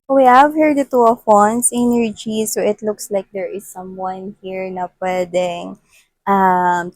We have here the Two of Wands energy. So it looks like there is someone here na pwedeng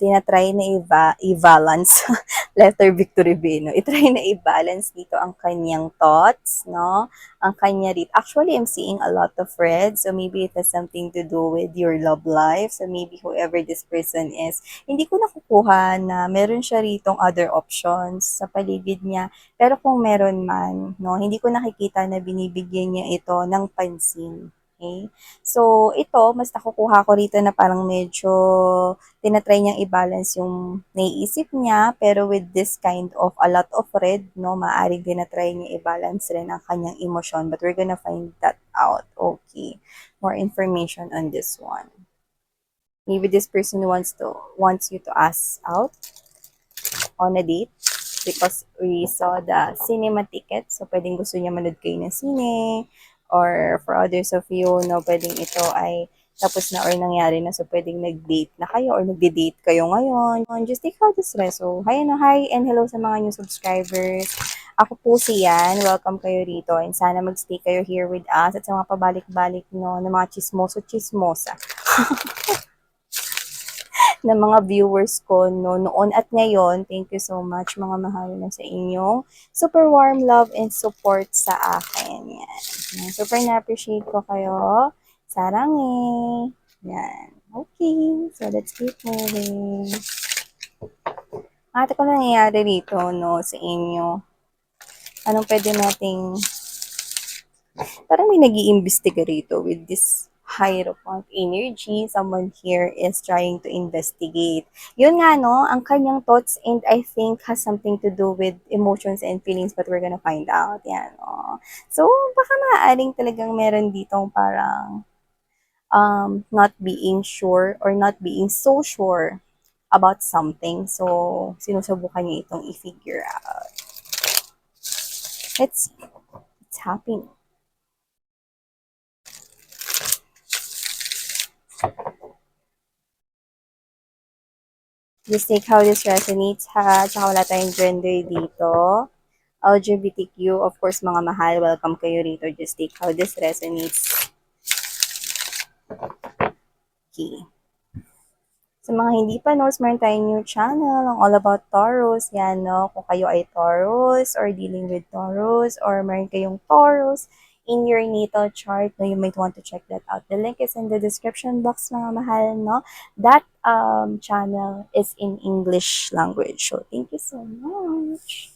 tinatry na i-balance. Letter Victory B, no? I-try na i-balance dito ang kanyang thoughts, no? Ang kanya rin. Actually, I'm seeing a lot of red. So maybe it has something to do with your love life. So maybe whoever this person is, hindi ko nakukuha na meron siya ritong other options sa paligid niya. Pero kung meron man, no, hindi ko nakikita na binibigyan niya ito ng pansin. Okay? So, ito, mas nakukuha ko rito na parang medyo tinatry niyang i-balance yung naiisip niya, pero with this kind of a lot of red, no, maaaring tinatry niya i-balance rin ang kanyang emosyon. But we're gonna find that out. Okay. More information on this one. Maybe this person wants you to ask out on a date because we saw the cinema ticket. So, pwedeng gusto niya manood kayo ng sine. Or for others of you, no, pwedeng ito ay tapos na or nangyari na. So, pwedeng nag-date na kayo or nagde-date kayo ngayon. Just take out the stress. So, hi and hello sa mga new subscribers. Ako po si Yan. Welcome kayo rito. And sana magstay kayo here with us at sa mga pabalik-balik no, ng mga chismoso-chismosa ng mga viewers ko no, noon at ngayon. Thank you so much mga mahal na sa inyong super warm love and support sa akin. Yan. Super na-appreciate ko kayo. Sarangi. Yan. Okay. So, let's keep moving. Ate ko nangyayari dito, no, sa inyo. Anong pwede nating parang may nag-iimbestiga rito with this Hierophant energy. Someone here is trying to investigate. Yun nga, no, ang kanyang thoughts and I think has something to do with emotions and feelings but we're gonna find out. Yan, no. So, baka maaaring talagang meron ditong parang not being sure or not being so sure about something. So, sinusubukan niya itong i-figure out. Let's see. It's happening. Just take how this resonates ha. Tsaka wala tayong gender dito. LGBTQ, of course, mga mahal, welcome kayo rito. Just take how this resonates. Okay. Sa mga hindi pa knows, meron tayong new channel, ang All About Taurus. Yan, no? Kung kayo ay Taurus or dealing with Taurus or meron kayong Taurus in your natal chart, no, you might want to check that out. The link is in the description box, mga mahal, no? That channel is in English language. So, thank you so much.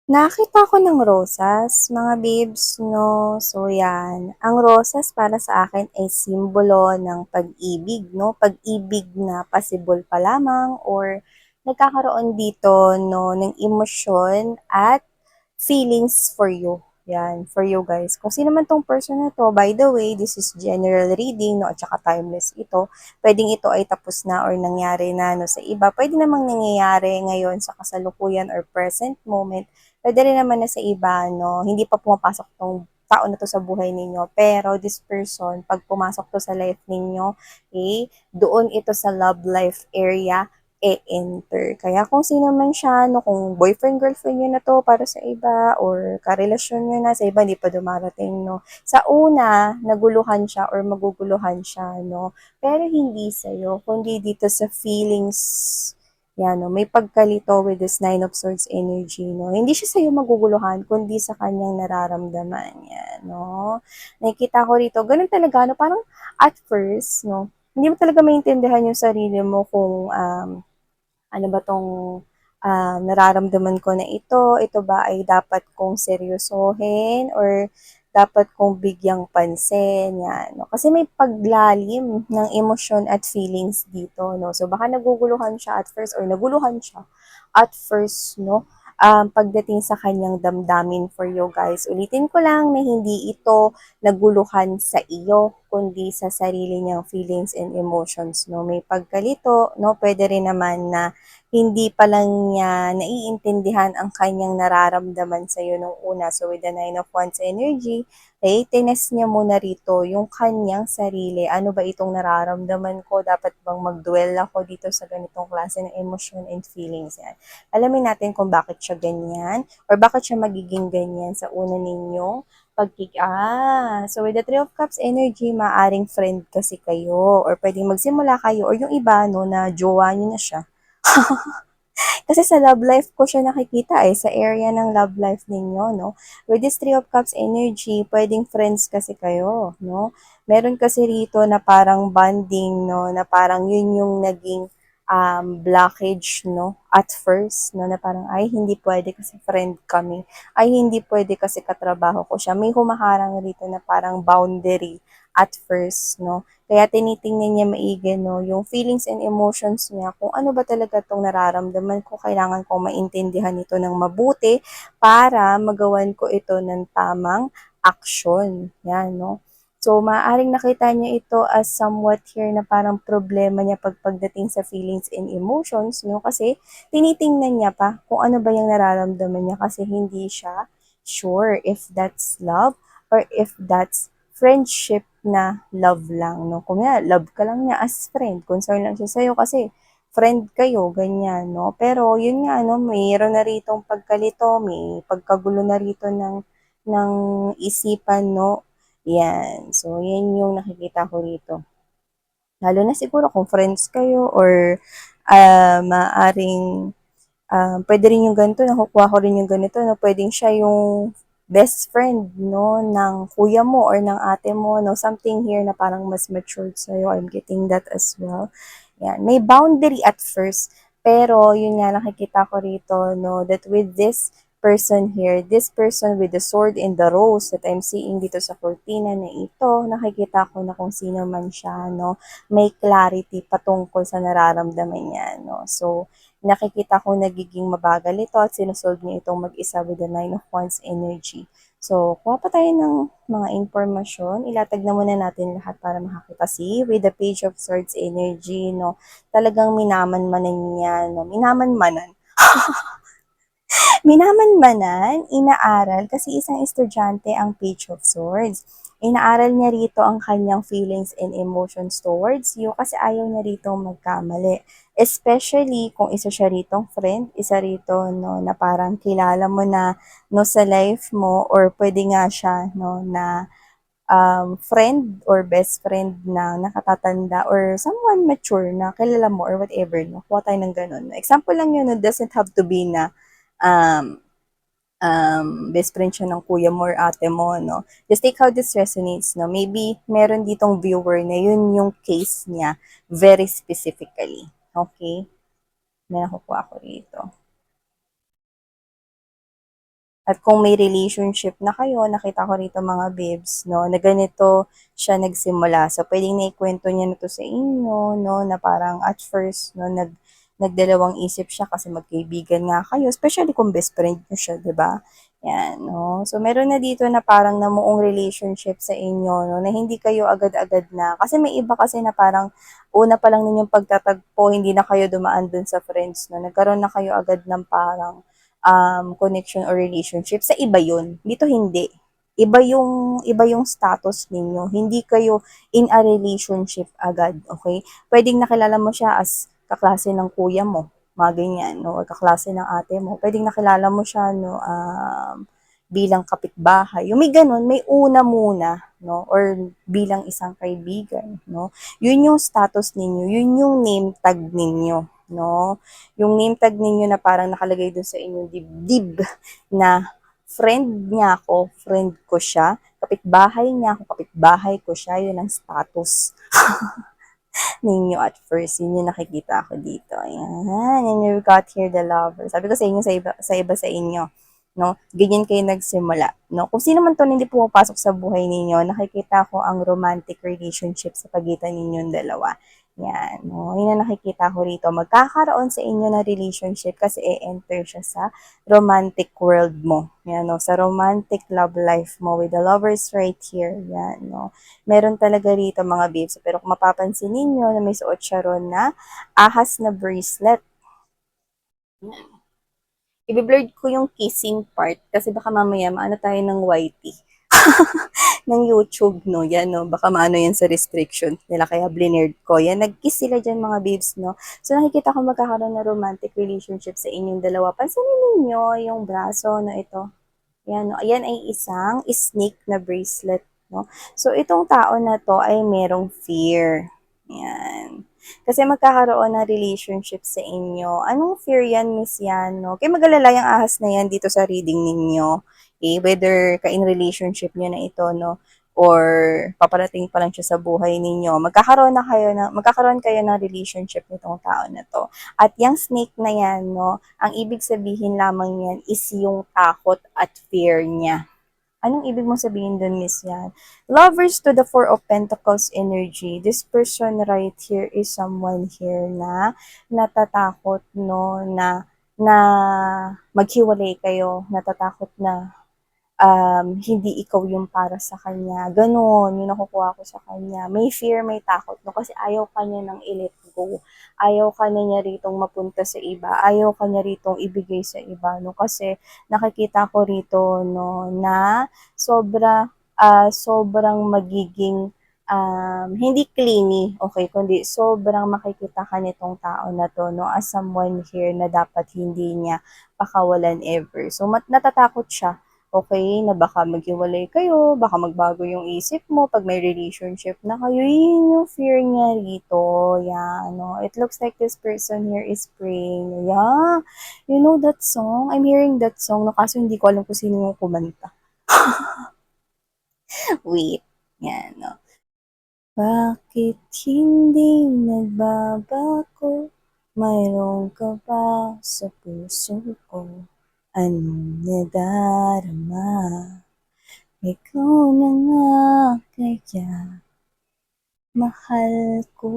Nakakita ko ng rosas, mga babes, no? So, yan. Ang rosas para sa akin ay simbolo ng pag-ibig, no? Pag-ibig na possible pa lamang or nagkakaroon dito, no, ng emosyon at feelings for you. Yan, for you guys. Kung sino man tong person na to, by the way, this is general reading, no, at saka timeless ito. Pwedeng ito ay tapos na or nangyari na, no, sa iba. Pwede namang nangyayari ngayon sa kasalukuyan or present moment. Pwede rin naman na sa iba, no, hindi pa pumapasok tong tao na to sa buhay ninyo. Pero this person, pag pumasok to sa life ninyo, okay, doon ito sa love life area, e-enter. Kaya kung sino man siya, no, kung boyfriend, girlfriend nyo na to para sa iba, or karelasyon nyo na sa iba, hindi pa dumarating, no. Sa una, naguluhan siya or maguguluhan siya, no. Pero hindi sa'yo, kundi dito sa feelings, yan, no, may pagkalito with this Nine of Swords energy, no. Hindi siya sa'yo maguguluhan, kundi sa kanyang nararamdaman, yan, no. Nakikita ko rito, ganun talaga, no, parang at first, no, hindi mo talaga maintindihan yung sarili mo kung ano ba tong nararamdaman ko na ito ba ay dapat kong seryosohin or dapat kong bigyang pansin, yan, no? Kasi may paglalim ng emosyon at feelings dito, no? So, baka naguguluhan siya at first or naguluhan siya at first, no? Pagdating sa kanyang damdamin for you guys. Ulitin ko lang na hindi ito naguluhan sa iyo, kundi sa sarili niyang feelings and emotions, no? May pagkalito, no? Pwede rin naman na hindi pa lang niya naiintindihan ang kanyang nararamdaman sa'yo nung una. So with the Nine of Wands energy, tinest niya muna rito yung kanyang sarili. Ano ba itong nararamdaman ko? Dapat bang mag-dwell ako dito sa ganitong klase ng emosyon and feelings yan? Alamin natin kung bakit siya ganyan or bakit siya magiging ganyan sa una ninyong so with the Three of Cups energy, maaring friend kasi kayo or pwedeng magsimula kayo or yung iba, no, na jowa nyo na siya. Kasi sa love life ko siya nakikita sa area ng love life ninyo, no? With this Three of Cups energy, pwedeng friends kasi kayo, no? Meron kasi rito na parang bonding, no? Na parang yun yung naging blockage, no? At first, no? Na parang, ay, hindi pwede kasi friend kami. Ay, hindi pwede kasi katrabaho ko siya. May humaharang rito na parang boundary at first, no? Kaya tinitingnan niya maigi, no, yung feelings and emotions niya, kung ano ba talaga itong nararamdaman ko, kailangan kong maintindihan ito ng mabuti para magawan ko ito ng tamang action. Yan, no? So, maaaring nakita niya ito as somewhat here na parang problema niya pagdating sa feelings and emotions, no? Kasi tinitingnan niya pa kung ano ba yung nararamdaman niya kasi hindi siya sure if that's love or if that's friendship na love lang, no? Kung nga, love ka lang niya as friend, concern lang siya sa'yo kasi friend kayo, ganyan, no? Pero, yun nga, no, mayroon na rito pagkalito, may pagkagulo na rito ng isipan, no? Yan. So, yan yung nakikita ko rito. Lalo na siguro kung friends kayo or maaring pwede rin yung ganito, nakukuha ko rin yung ganito, na pwedeng siya yung best friend, no, ng kuya mo or ng ate mo, no, something here na parang mas matured sa'yo. I'm getting that as well. Yan. May boundary at first, pero yun nga nakikita ko rito, no, that with this person here, this person with the sword and the rose that I'm seeing dito sa cortina na ito, nakikita ko na kung sino man siya, no, may clarity patungkol sa nararamdaman niya, no. So, nakikita ko nagiging mabagal ito at sinusolve niya itong mag-isa with the Nine of Wands energy. So, kuha pa tayo ng mga informasyon. Ilatag na muna natin lahat para makakita. See, with the Page of Swords energy, no, talagang minamanmanan niya, no, minamanmanan. Minamanmanan, inaaral, kasi isang estudyante ang Page of Swords. Inaaral niya rito ang kanyang feelings and emotions towards you kasi ayaw niya rito magkamali. Especially kung isa siya ritong friend, isa rito, no, na parang kilala mo na, no, sa life mo or pwede nga siya, no, na friend or best friend na nakatatanda or someone mature na kilala mo or whatever, no? Kuha tayo ng ganun. Example lang yun, no? Doesn't have to be na um, best friend siya ng kuya mo or ate mo, no? Just take how this resonates, no? Maybe meron ditong viewer na yun yung case niya very specifically. Okay? May nakukuha ko rito. At kung may relationship na kayo, nakita ko rito mga babes, no, na ganito siya nagsimula. So, pwedeng naikwento niya na to sa inyo, no, na parang at first, no, nagdalawang isip siya kasi magkaibigan nga kayo, especially kung best friend niyo siya, di ba? Yan, no. So, meron na dito na parang namuong relationship sa inyo, no, na hindi kayo agad-agad na. Kasi may iba kasi na parang una pa lang ninyong pagtatagpo, hindi na kayo dumaan dun sa friends, no. Nagkaroon na kayo agad ng parang connection or relationship. Sa iba yun. Dito hindi. Iba yung status ninyo. Hindi kayo in a relationship agad, okay? Pwedeng nakilala mo siya as kaklase ng kuya mo, mga ganyan, no? Or kaklase ng ate mo. Pwedeng nakilala mo siya, no, bilang kapitbahay. Yung may ganun, may una muna, no? Or bilang isang kaibigan, no? Yun yung status ninyo, yun yung name tag ninyo, no? Yung name tag ninyo na parang nakalagay doon sa inyong dibdib na friend niya ako, friend ko siya, kapitbahay niya ako, kapitbahay ko siya, yun ang status ninyo at first. Yun yung nakikita ko dito. Ayan. And you got here the lover. Sabi ko sa inyo, sa iba sa inyo. No? Ganyan kayo nagsimula. No? Kung sino man to hindi pumapasok sa buhay ninyo, nakikita ko ang romantic relationship sa pagitan ninyong dalawa. Yan. No? Yun ang nakikita ko rito. Magkakaroon sa inyo na relationship kasi e-enter siya sa romantic world mo. Yan, no? Sa romantic love life mo with the lovers right here. Yan, no? Meron talaga rito mga babes. Pero kung mapapansin ninyo na may suot siya ron na ahas na bracelet. Yan. I-blurred ko yung kissing part kasi baka mamaya maano tayo ng YT ng YouTube, no? Yan, no? Baka maano yan sa restriction nila, kaya blinerd ko. Yan, nag-kiss sila dyan, mga babes, no? So, nakikita ko magkakaroon ng romantic relationship sa inyong dalawa. Pansinin ninyo yung braso na ito. Yan, no? Ayan ay isang snake na bracelet, no? So, itong tao na to ay merong fear. Yan. Kasi magkakaroon ng relationship sa inyo. Anong fear yan, Miss Yan, no? Kaya mag-alala yung ahas na yan dito sa reading ninyo. Okay? Whether ka in relationship nyo na ito, no? Or paparating pa lang siya sa buhay ninyo. Magkakaroon kayo ng relationship nitong tao na to. At yung snake na yan, no? Ang ibig sabihin lamang yan is yung takot at fear niya. Anong ibig mong sabihin dun, Miss Yan? Lovers to the Four of Pentacles energy. This person right here is someone here na natatakot, no, na maghiwalay kayo, natatakot na hindi ikaw yung para sa kanya. Ganon, yung nakukuha ko sa kanya. May fear, may takot, no? Kasi ayaw kanya ng i-let go. Ayaw kanya niya ritong mapunta sa iba. Ayaw kanya ritong ibigay sa iba, no? Kasi nakikita ko rito, no, na sobrang magiging hindi clingy, okay, kundi sobrang makikita ka nitong tao na to, no, as someone here na dapat hindi niya pakawalan ever. So, natatakot siya. Okay, na baka maghiwalay kayo, baka magbago yung isip mo pag may relationship na kayo. Yun yung fear niya rito. Yeah, no? It looks like this person here is praying. Yeah, you know that song? I'm hearing that song, no? Kaso hindi ko alam kung sino yung kumanta. Wait, yan, no? Bakit hindi nagbabago? Mayroon ka ba sa puso ko? Anong nadarama? Ikaw na nga kaya mahal ko.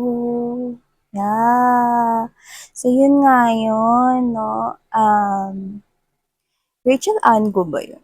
Yeah. So, yun nga yun, no? Rachel Ango ba yun?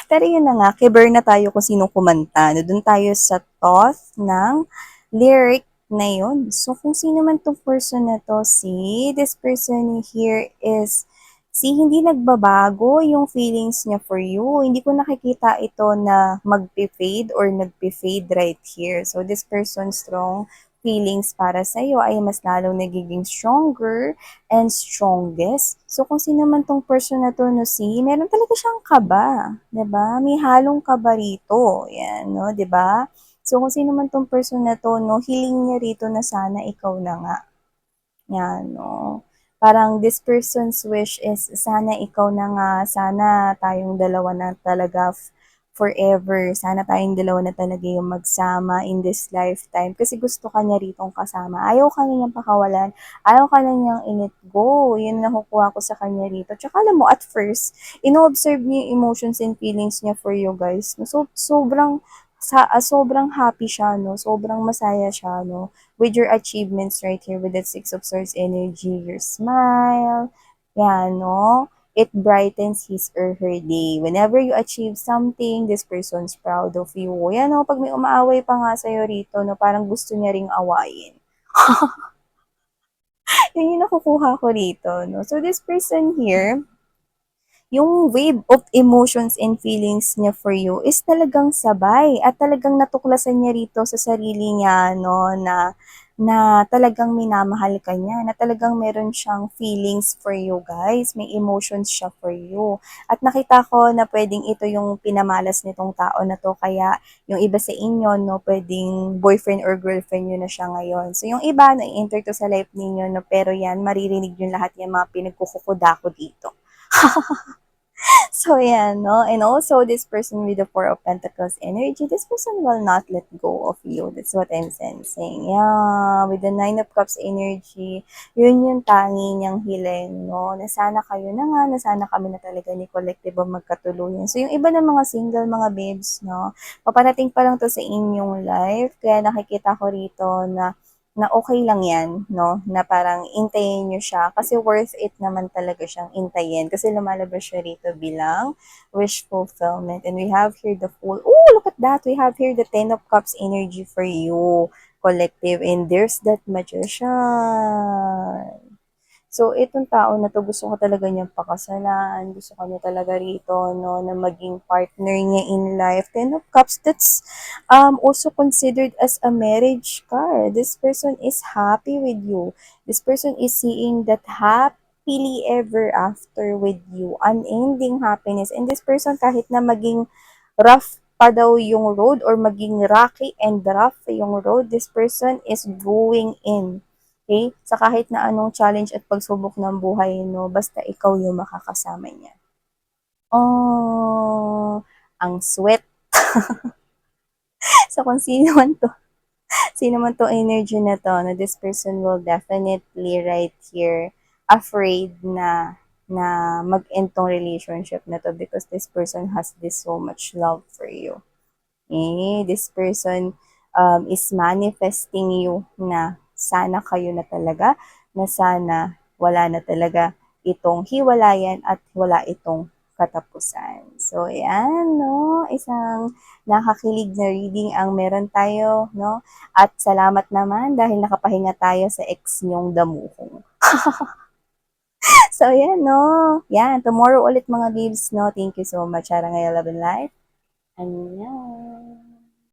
Pero yun na nga, kiber na tayo kung sino kumanta. No, dun tayo sa thought ng lyric na yun. So, kung sino man tong person na to, see, this person here is, see, hindi nagbabago yung feelings niya for you. Hindi ko nakikita ito na magpe-fade or nagpe-fade right here. So, this person strong feelings para sa iyo ay mas lalong nagiging stronger and strongest. So, kung sino man tong person na to, no, see, meron talaga siyang kaba, 'di ba? May halong kaba rito, yan, no, 'di ba? So, kung sino man tong person na to, no, hiling niya rito na sana ikaw na nga. Yan, no. Parang this person's wish is sana ikaw na nga, sana tayong dalawa na talaga forever. Sana tayong dalawa na talaga yung magsama in this lifetime. Kasi gusto ka niya ritong kasama. Ayaw ka niyang pakawalan. Ayaw ka na niyang i-let go. Yun nakukuha ko sa kanya rito. Tsaka alam mo, at first, ino-observe niya yung emotions and feelings niya for you guys. So, sobrang happy siya, no? Sobrang masaya siya, no? With your achievements right here with that Six of Swords energy, your smile, yan, no? It brightens his or her day. Whenever you achieve something, this person's proud of you. Yan, no? Pag may umaaway pa nga sa'yo rito, no? Parang gusto niya ring awayin. Yun yung nakukuha ko rito, no? So, this person here, yung wave of emotions and feelings niya for you is talagang sabay at talagang natuklasan niya rito sa sarili niya, no, na talagang minamahal ka niya, na talagang meron siyang feelings for you guys, may emotions siya for you. At nakita ko na pwedeng ito yung pinamalas nitong tao na to, kaya yung iba sa inyo, no, pwedeng boyfriend or girlfriend nyo na siya ngayon. So yung iba, na-enter to sa life ninyo, no, pero yan, maririnig yung lahat yung mga pinagkukukuda ko dito. So, yan, no? And also, this person with the Four of Pentacles energy, this person will not let go of you. That's what I'm sensing. Yeah, with the Nine of Cups energy, yun yung tangi niyang hiling, no? Na sana kayo na nga, na sana kami na talaga ni Collective magkatuluyan. So, yung iba ng mga single, mga babes, no? Paparating pa lang to sa inyong life. Kaya nakikita ko rito na okay lang yan, no? Na parang intayin nyo siya kasi worth it naman talaga siyang intayin kasi lumalabas siya rito bilang wish fulfillment. And we have here the Fool. Oh, look at that! We have here the Ten of Cups energy for you. collective, and there's that magician. So, itong tao na 'to gusto ko talaga niyang pakasalan, gusto ko niya talaga rito 'no, na maging partner niya in life. Ten of Cups, that's also considered as a marriage card. This person is happy with you. This person is seeing that happily ever after with you, unending happiness. And this person, kahit na maging rough pa daw yung road or maging rocky and rough yung road, this person is going in. Okay? Sa kahit na anong challenge at pagsubok ng buhay, no, basta ikaw yung makakasama niya. Oh, ang sweat. So, kung sino man to energy na to, na this person will definitely right here afraid na mag-end tong relationship na to because this person has this so much love for you. This person is manifesting you na sana kayo na talaga, na sana wala na talaga itong hiwalayan at wala itong katapusan. So, ayan, no? Isang nakakilig na reading ang meron tayo, no? At salamat naman dahil nakapahinga tayo sa ex nyong damuhong. So, ayan, no? Yan, tomorrow ulit mga babes, no? Thank you so much. Harang Love and Life. Annyeong.